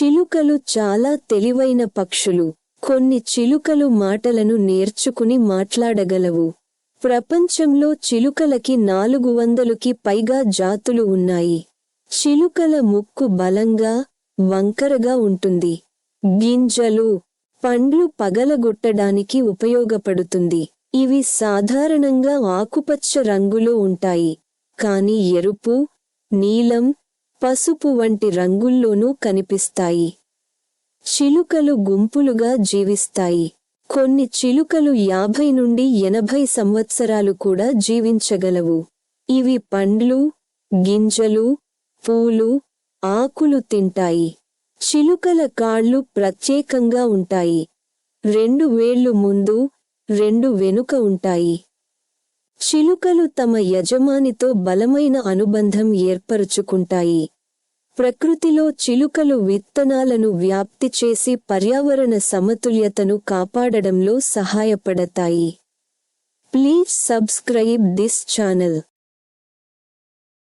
చిలుకలు చాలా తెలివైన పక్షులు. కొన్ని చిలుకలు మాటలను నేర్చుకుని మాట్లాడగలవు. ప్రపంచంలో చిలుకలకి 400కి పైగా జాతులు ఉన్నాయి. చిలుకల ముక్కు బలంగా, వంకరగా ఉంటుంది. గింజలు, పండ్లు పగలగొట్టడానికి ఉపయోగపడుతుంది. ఇవి సాధారణంగా ఆకుపచ్చ రంగులో ఉంటాయి, కానీ ఎరుపు, నీలం, పసుపు వంటి రంగుల్లోనూ కనిపిస్తాయి. చిలుకలు గుంపులుగా జీవిస్తాయి. కొన్ని చిలుకలు 50 నుండి 80 సంవత్సరాలు కూడా జీవించగలవు. ఇవి పండ్లు, గింజలు, పూలు, ఆకులు తింటాయి. చిలుకల కాళ్ళు ప్రత్యేకంగా ఉంటాయి. 2 వేళ్లు ముందు, 2 వెనుక ఉంటాయి. చిలుకలు తమ యజమానితో బలమైన అనుబంధం ఏర్పరుచుకుంటాయి. ప్రకృతిలో చిలుకలు విత్తనాలను వ్యాప్తి చేసి పర్యావరణ సమతుల్యతను కాపాడడంలో సహాయపడతాయి. Please subscribe this channel.